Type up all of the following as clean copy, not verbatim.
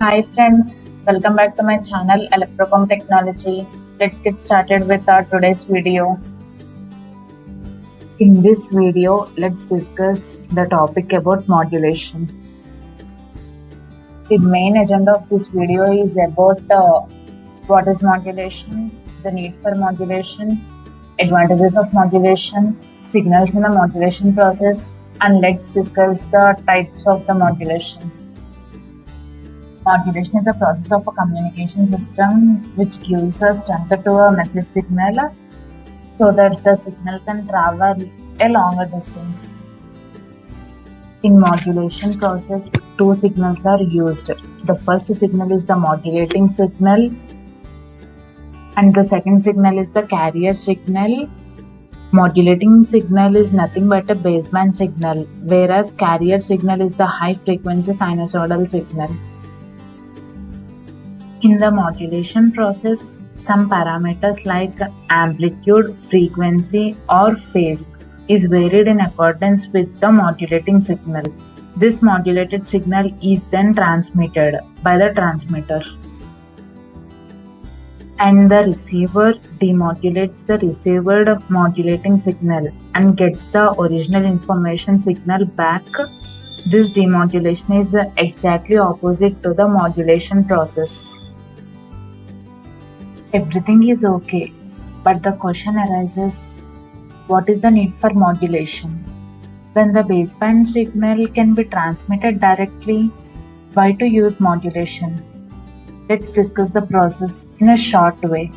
Hi friends, welcome back to my channel Electrocom Technology. Let's get started with our today's video. In this video, let's discuss the topic about modulation. The main agenda of this video is about what is modulation, the need for modulation, advantages of modulation, signals in the modulation process, and let's discuss the types of the modulation. Modulation is the process of a communication system which gives a strength to a message signal so that the signal can travel a longer distance. In modulation process, two signals are used. The first signal is the modulating signal and the second signal is the carrier signal. Modulating signal is nothing but a baseband signal, whereas carrier signal is the high frequency sinusoidal signal. In the modulation process, some parameters like amplitude, frequency, or phase is varied in accordance with the modulating signal. This modulated signal is then transmitted by the transmitter, and the receiver demodulates the received modulating signal and gets the original information signal back. This demodulation is exactly opposite to the modulation process. Everything is okay, but the question arises, what is the need for modulation? When the baseband signal can be transmitted directly, why to use modulation? Let's discuss the process in a short way.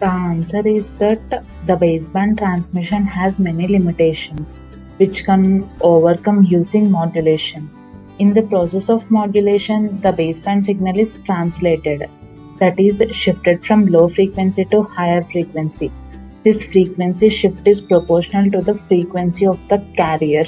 The answer is that the baseband transmission has many limitations, which can overcome using modulation. In the process of modulation, the baseband signal is translated, that is, shifted from low frequency to higher frequency. This frequency shift is proportional to the frequency of the carrier.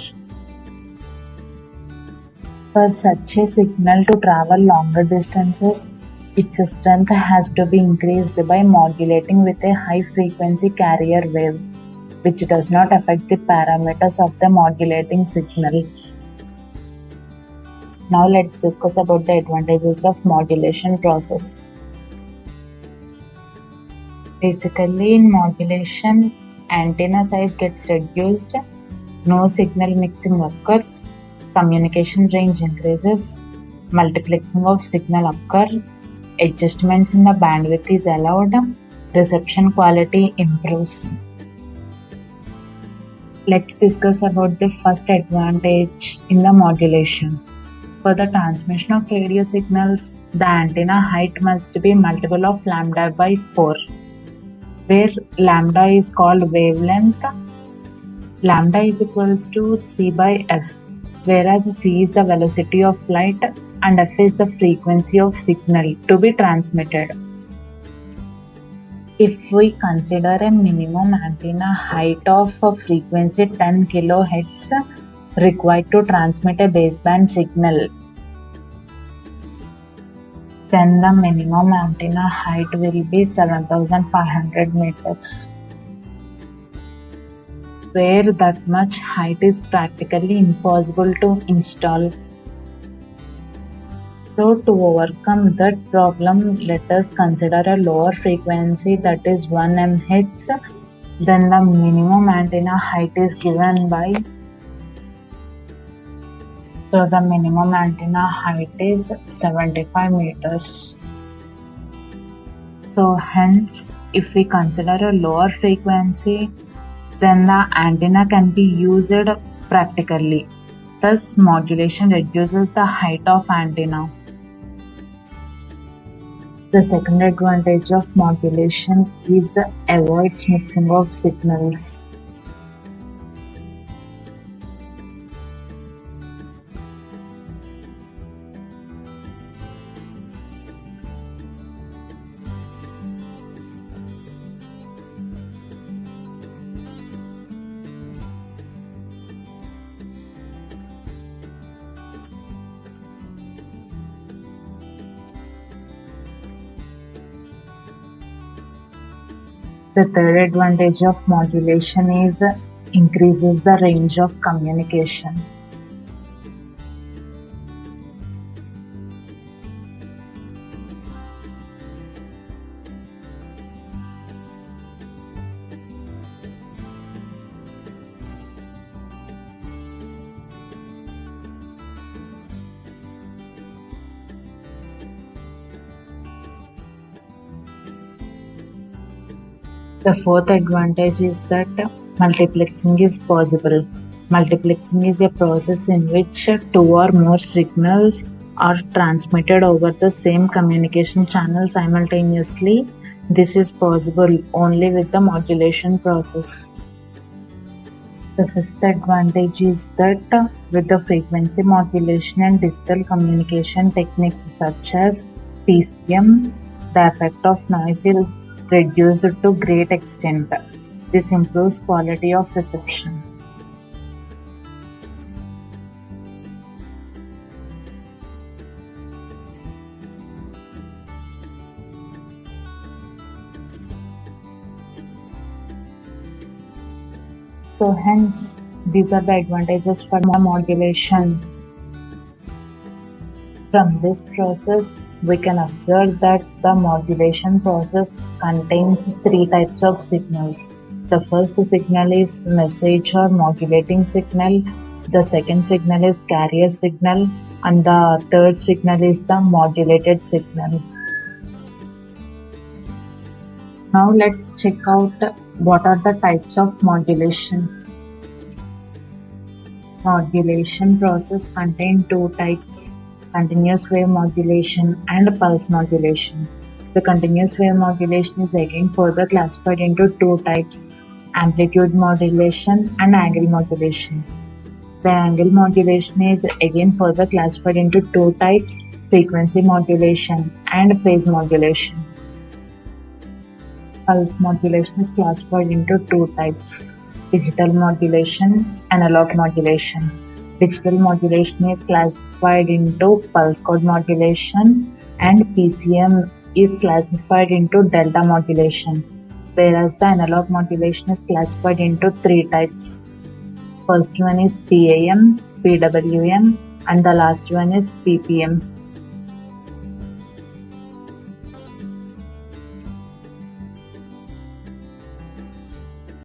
For such a signal to travel longer distances, its strength has to be increased by modulating with a high frequency carrier wave, which does not affect the parameters of the modulating signal. Now let's discuss about the advantages of modulation process. Basically, in modulation, antenna size gets reduced, no signal mixing occurs, communication range increases, multiplexing of signal occur, adjustments in the bandwidth is allowed, reception quality improves. Let's discuss about the first advantage in the modulation. For the transmission of radio signals, the antenna height must be multiple of lambda by 4, where lambda is called wavelength. Lambda is equals to c by f, whereas c is the velocity of light and f is the frequency of signal to be transmitted. If we consider a minimum antenna height of frequency 10 kHz required to transmit a baseband signal, then the minimum antenna height will be 7,500 meters, where that much height is practically impossible to install. So to overcome that problem, let us consider a lower frequency, that is 1 MHz. Then the minimum antenna height is given by, so the minimum antenna height is 75 meters. So hence, if we consider a lower frequency, then the antenna can be used practically. Thus, modulation reduces the height of antenna. The second advantage of modulation is avoids mixing of signals. The third advantage of modulation is increases the range of communication. The fourth advantage is that multiplexing is possible. Multiplexing is a process in which two or more signals are transmitted over the same communication channel simultaneously. This is possible only with the modulation process. The fifth advantage is that with the frequency modulation and digital communication techniques such as PCM, the effect of noise is reduced to great extent. This improves quality of reception. So hence, these are the advantages for modulation. From this process, we can observe that the modulation process contains three types of signals. The first signal is message or modulating signal, the second signal is carrier signal, and the third signal is the modulated signal. Now let's check out what are the types of modulation. Modulation process contain two types, continuous wave modulation and pulse modulation. The continuous wave modulation is again further classified into two types, amplitude modulation and angle modulation. The angle modulation is again further classified into two types, frequency modulation and phase modulation. Pulse modulation is classified into two types, digital modulation, analog modulation. Digital modulation is classified into pulse code modulation and PCM is classified into delta modulation, whereas the analog modulation is classified into three types. First one is PAM, PWM, and the last one is PPM.